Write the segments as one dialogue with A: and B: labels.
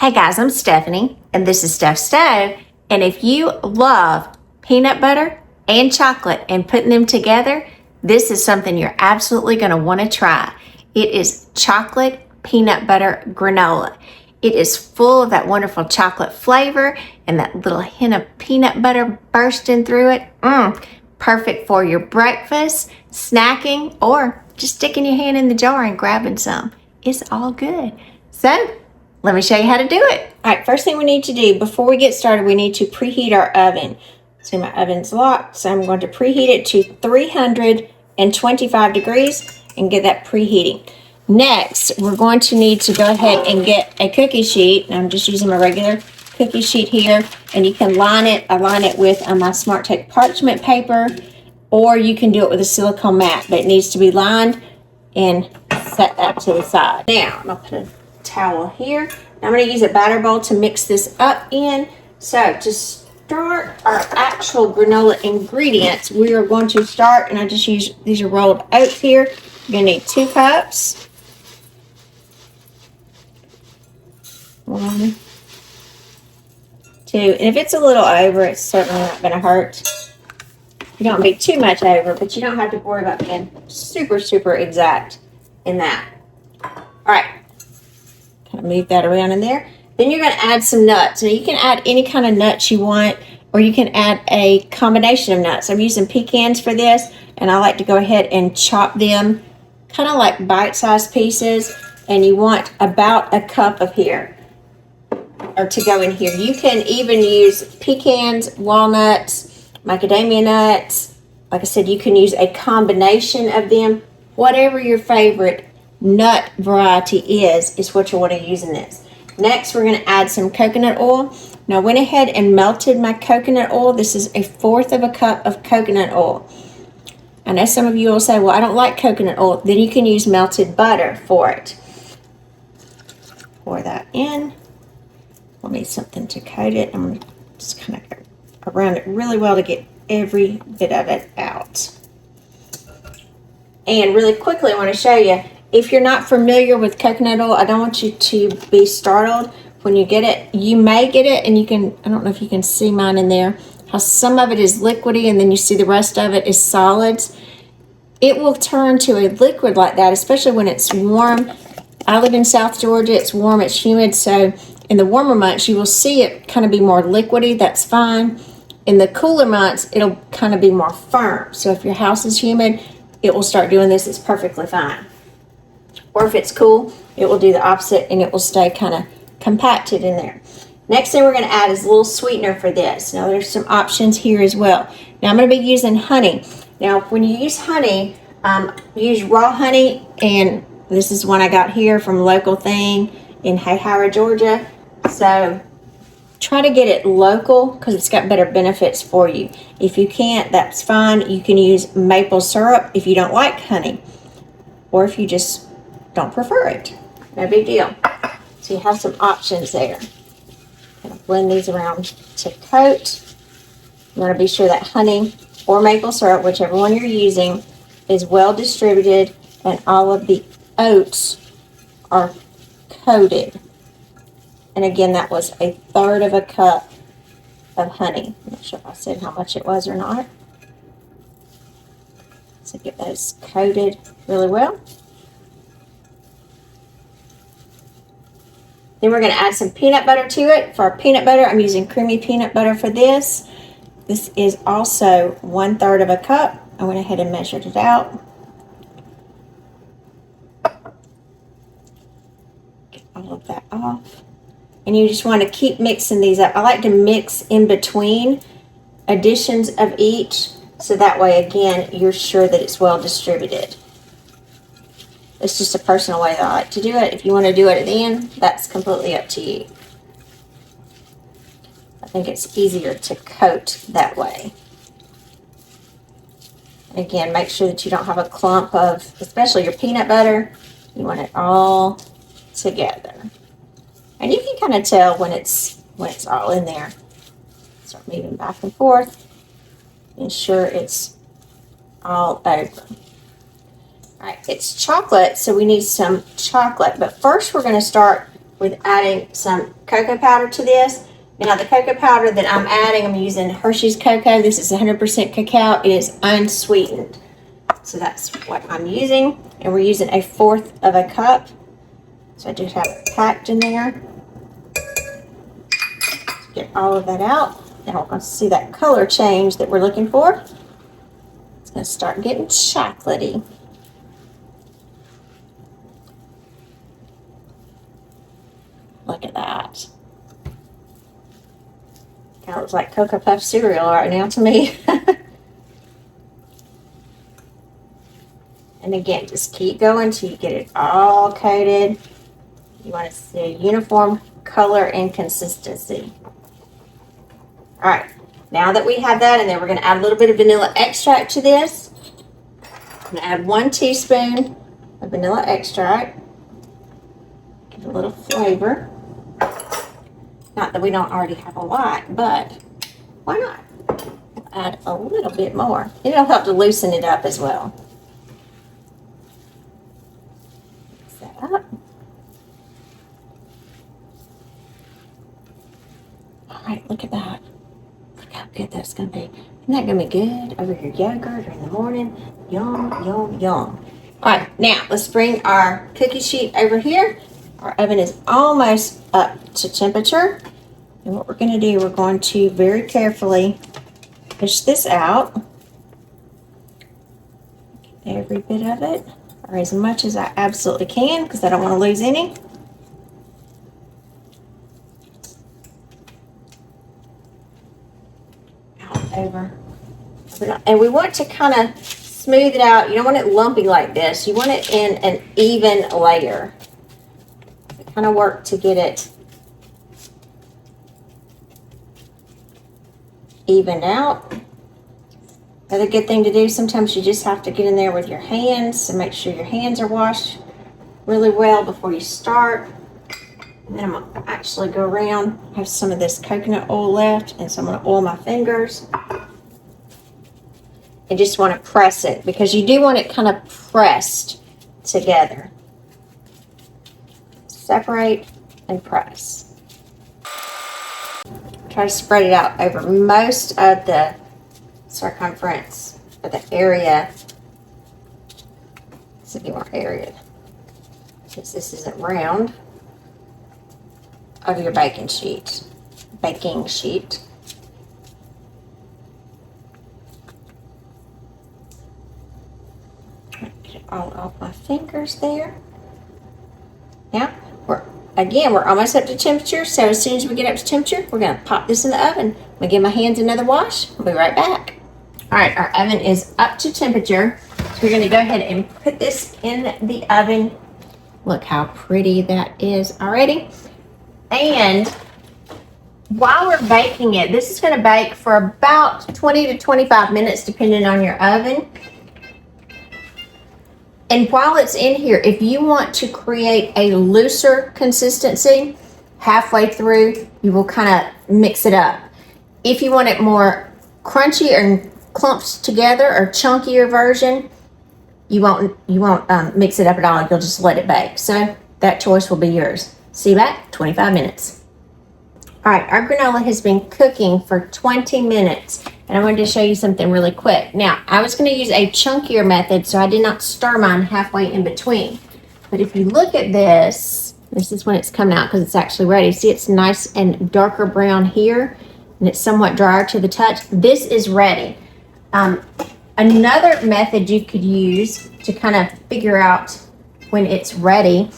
A: Hey guys, I'm Stephanie, and this is Steph Stove. And if you love peanut butter and chocolate and putting them together, this is something you're absolutely going to want to try. It is chocolate peanut butter granola. It is full of that wonderful chocolate flavor and that little hint of peanut butter bursting through it. Perfect for your breakfast, snacking, or just sticking your hand in the jar and grabbing some. It's all good. So, let me show you how to do it. All right, first thing we need to do before we get started, we need to preheat our oven. See, my oven's locked, so I'm going to preheat it to 325 degrees and get that preheating. Next, we're going to need to go ahead and get a cookie sheet. I'm just using my regular cookie sheet here, and you can line it. I line it with my Smart Tape parchment paper, or you can do it with a silicone mat, but it needs to be lined and set that to the side. Now, I'm going to put a towel here. Now I'm going to use a batter bowl to mix this up in. So to start our actual granola ingredients, we are going to start, and I just use, these are rolled oats here. You're going to need 2 cups. 1, 2, and if it's a little over, it's certainly not going to hurt. You don't be too much over, but you don't have to worry about being super exact in that. All right. Kind of move that around in there. Then you're going to add some nuts. Now you can add any kind of nuts you want, or you can add a combination of nuts. I'm using pecans for this, and I like to go ahead and chop them kind of like bite-sized pieces, and you want about a cup of here, or to go in here. You can even use pecans, walnuts, macadamia nuts. Like I said, you can use a combination of them. Whatever your favorite nut variety is what you want to use in this. Next, we're going to add some coconut oil. Now, I went ahead and melted my coconut oil. This is 1/4 of a cup of coconut oil. I know some of you will say, well, I don't like coconut oil. Then you can use melted butter for it. Pour that in. We'll need something to coat it. I'm going to just kind of go around it really well to get every bit of it out. And really quickly, I want to show you, if you're not familiar with coconut oil, I don't want you to be startled when you get it. You may get it, and you can, I don't know if you can see mine in there, how some of it is liquidy and then you see the rest of it is solids. It will turn to a liquid like that, especially when it's warm. I live in South Georgia. It's warm, it's humid, so in the warmer months, you will see it kind of be more liquidy. That's fine. In the cooler months, it'll kind of be more firm. So if your house is humid, it will start doing this. It's perfectly fine. Or if it's cool, it will do the opposite, and it will stay kind of compacted in there. Next thing we're going to add is a little sweetener for this. Now there's some options here as well. Now I'm going to be using honey. Now when you use honey, use raw honey, and this is one I got here from a local thing in Hayhara, Georgia. So try to get it local because it's got better benefits for you. If you can't, that's fine. You can use maple syrup if you don't like honey, or if you just don't prefer it. No big deal. So you have some options there. Kind of blend these around to coat. You want to be sure that honey or maple syrup, whichever one you're using, is well distributed and all of the oats are coated. And again, that was 1/3 of a cup of honey. I'm not sure if I said how much it was or not. So get those coated really well. Then we're going to add some peanut butter to it. For our peanut butter, I'm using creamy peanut butter for this. This is also 1/3 of a cup. I went ahead and measured it out. Get all of that off. And you just want to keep mixing these up. I like to mix in between additions of each, so that way, again, you're sure that it's well distributed. It's just a personal way that I like to do it. If you want to do it at the end, that's completely up to you. I think it's easier to coat that way. And again, make sure that you don't have a clump of, especially your peanut butter. You want it all together. And you can kind of tell when it's all in there. Start moving back and forth. Ensure it's all over. All right, it's chocolate, so we need some chocolate. But first we're going to start with adding some cocoa powder to this. Now the cocoa powder that I'm adding, I'm using Hershey's cocoa. This is 100% cacao. It is unsweetened. So that's what I'm using. And we're using 1/4 of a cup. So I just have it packed in there. Get all of that out. Now we're going to see that color change that we're looking for. It's going to start getting chocolatey. Look at that. Kind of looks like Cocoa Puff cereal right now to me. And again, just keep going till you get it all coated. You want to see uniform color and consistency. All right, now that we have that in there, we're going to add a little bit of vanilla extract to this. I'm going to add 1 teaspoon of vanilla extract. Give it a little flavor. Not that we don't already have a lot, but why not? Add a little bit more. It'll help to loosen it up as well. Mix that up. All right, look at that. Look how good that's going to be. Isn't that going to be good over your yogurt or in the morning? Yum, yum, yum. All right, now let's bring our cookie sheet over here. Our oven is almost up to temperature. And what we're going to do, we're going to very carefully push this out. Get every bit of it, or as much as I absolutely can, because I don't want to lose any. Out over. And we want to kind of smooth it out. You don't want it lumpy like this. You want it in an even layer. Kind of work to get it evened out. Another good thing to do, sometimes you just have to get in there with your hands to make sure your hands are washed really well before you start. And then I'm going to actually go around. I have some of this coconut oil left, and so I'm going to oil my fingers. I just want to press it because you do want it kind of pressed together. Separate and press. Try to spread it out over most of the circumference of the area. It's a bit more area, since this isn't round, of your baking sheet. Baking sheet. Get it all off my fingers there. Now, we're almost up to temperature, so as soon as we get up to temperature, we're going to pop this in the oven. I'm going to give my hands another wash. We'll be right back. All right, our oven is up to temperature, so we're going to go ahead and put this in the oven. Look how pretty that is already. And while we're baking it, this is going to bake for about 20 to 25 minutes, depending on your oven. And while it's in here, if you want to create a looser consistency, halfway through, you will kind of mix it up. If you want it more crunchy and clumped together or chunkier version, you won't mix it up at all. You'll just let it bake. So that choice will be yours. See you back 25 minutes. All right, our granola has been cooking for 20 minutes, and I wanted to show you something really quick. Now, I was going to use a chunkier method, so I did not stir mine halfway in between. But if you look at this, this is when it's coming out because it's actually ready. See, it's nice and darker brown here, and it's somewhat drier to the touch. This is ready. Another method you could use to kind of figure out when it's ready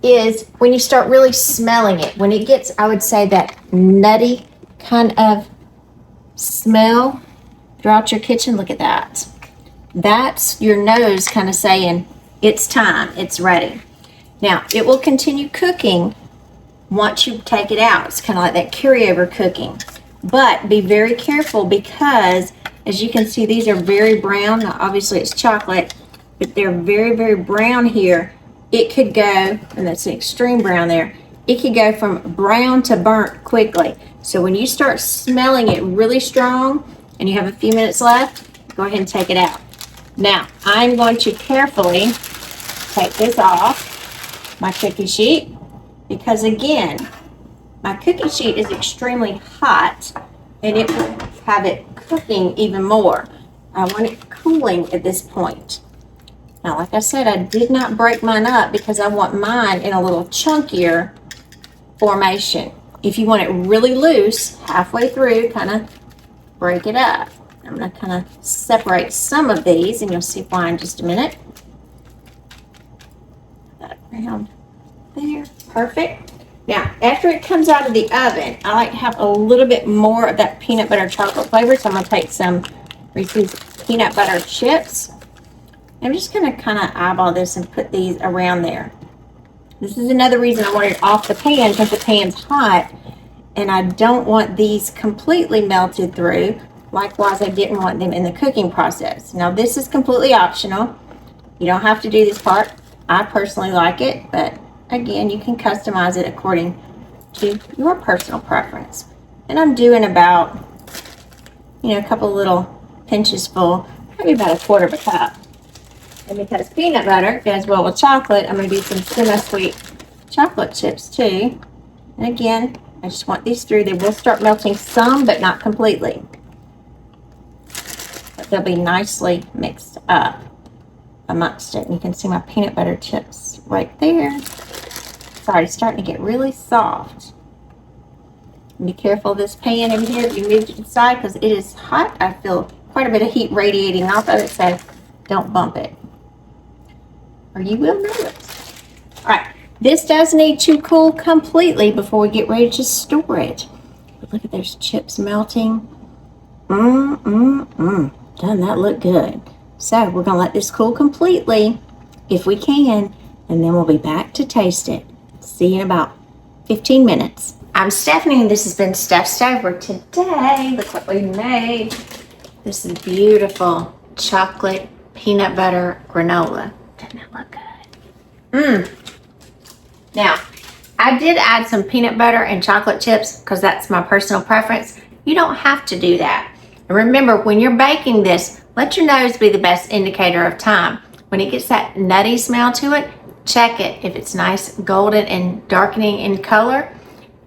A: is when you start really smelling it. When it gets, I would say, that nutty kind of smell throughout your kitchen. Look at that. That's your nose kind of saying, it's time, it's ready. Now, it will continue cooking once you take it out. It's kind of like that carryover cooking. But be very careful because, as you can see, these are very brown. Now, obviously, it's chocolate, but they're very, very brown here. It could go, and that's an extreme brown there, it could go from brown to burnt quickly. So when you start smelling it really strong and you have a few minutes left, go ahead and take it out. Now, I'm going to carefully take this off my cookie sheet. because again, my cookie sheet is extremely hot and it will have it cooking even more. I want it cooling at this point. Now, like I said, I did not break mine up because I want mine in a little chunkier formation. If you want it really loose, halfway through, kind of break it up. I'm going to kind of separate some of these, and you'll see why in just a minute. That around there. Perfect. Now, after it comes out of the oven, I like to have a little bit more of that peanut butter chocolate flavor. So I'm going to take some Reese's peanut butter chips. I'm just going to kind of eyeball this and put these around there. This is another reason I want it off the pan, because the pan's hot and I don't want these completely melted through. Likewise, I didn't want them in the cooking process. Now, this is completely optional. You don't have to do this part. I personally like it, but again, you can customize it according to your personal preference. And I'm doing about, a couple little pinches full, maybe about a quarter of a cup. And because peanut butter goes well with chocolate, I'm going to do some semi-sweet chocolate chips too. And again, I just want these through. They will start melting some, but not completely. But they'll be nicely mixed up amongst it. And you can see my peanut butter chips right there. Sorry, it's starting to get really soft. Be careful of this pan over here if you move it to the side, because it is hot. I feel quite a bit of heat radiating off of it, so don't bump it, or you will know it. All right, this does need to cool completely before we get ready to store it. But look at those chips melting. Doesn't that look good? So we're gonna let this cool completely, if we can, and then we'll be back to taste it. See you in about 15 minutes. I'm Stephanie, and this has been Steph's Stove, where today, look what we made. This is beautiful chocolate peanut butter granola. Doesn't that look good? Now, I did add some peanut butter and chocolate chips because that's my personal preference. You don't have to do that. And remember, when you're baking this, let your nose be the best indicator of time. When it gets that nutty smell to it, check it. If it's nice golden and darkening in color,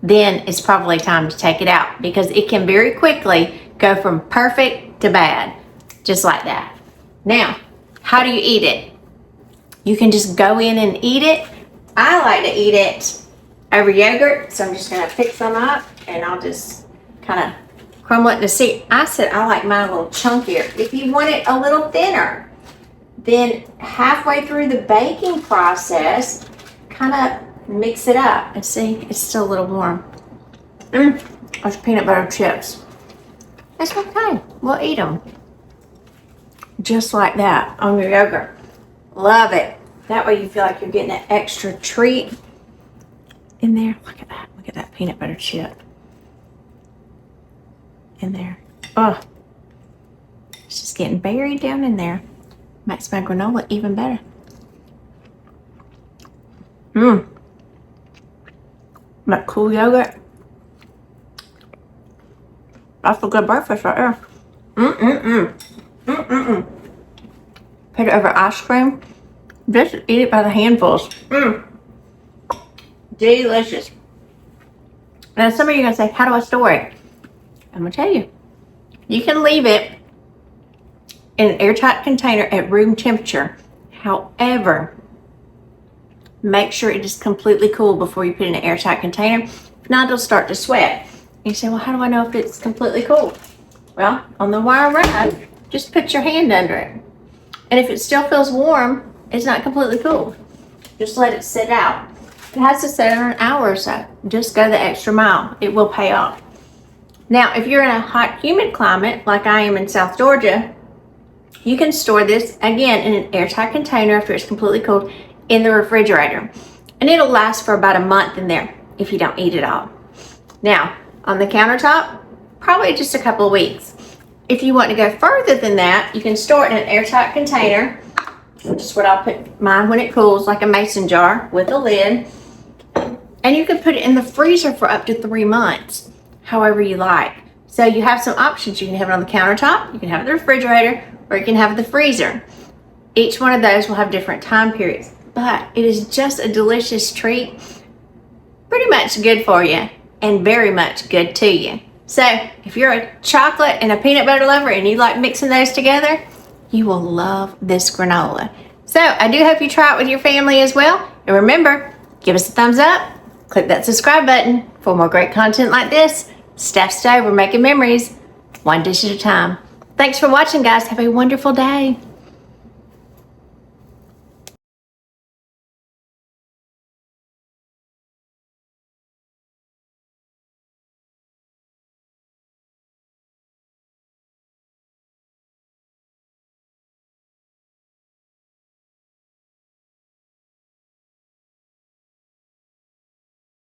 A: then it's probably time to take it out, because it can very quickly go from perfect to bad, just like that. Now, how do you eat it? You can just go in and eat it. I like to eat it over yogurt, so I'm just gonna pick some up and I'll just kind of crumble it to see. I said I like mine a little chunkier. If you want it a little thinner, then halfway through the baking process, kind of mix it up. And see, it's still a little warm. Those peanut butter chips. That's okay. We'll eat them. Just like that on your yogurt. Love it. That way you feel like you're getting an extra treat in there. Look at that. Look at that peanut butter chip in there. Oh, it's just getting buried down in there. Makes my granola even better. That cool yogurt. That's a good breakfast right there. Put it over ice cream. Just eat it by the handfuls. Delicious. Now some of you are going to say, how do I store it? I'm going to tell you. You can leave it in an airtight container at room temperature. However, make sure it is completely cool before you put it in an airtight container. If not, it'll start to sweat. You say, well, how do I know if it's completely cool? Well, on the wire wrap, just put your hand under it. And if it still feels warm, it's not completely cool. Just let it sit out. If it has to sit for an hour or so, just go the extra mile. It will pay off. Now, if you're in a hot, humid climate, like I am in South Georgia, you can store this, again, in an airtight container after it's completely cooled in the refrigerator. And it'll last for about a month in there if you don't eat it all. Now, on the countertop, probably just a couple of weeks. If you want to go further than that, you can store it in an airtight container, which is what I'll put mine when it cools, like a mason jar with a lid. And you can put it in the freezer for up to 3 months, however you like. So you have some options. You can have it on the countertop, you can have it in the refrigerator, or you can have it in the freezer. Each one of those will have different time periods, but it is just a delicious treat. pretty much good for you and very much good to you. So if you're a chocolate and a peanut butter lover and you like mixing those together, you will love this granola. So I do hope you try it with your family as well. And remember, give us a thumbs up, click that subscribe button for more great content like this. Steph Stove, we're making memories, one dish at a time. Thanks for watching, guys. Have a wonderful day.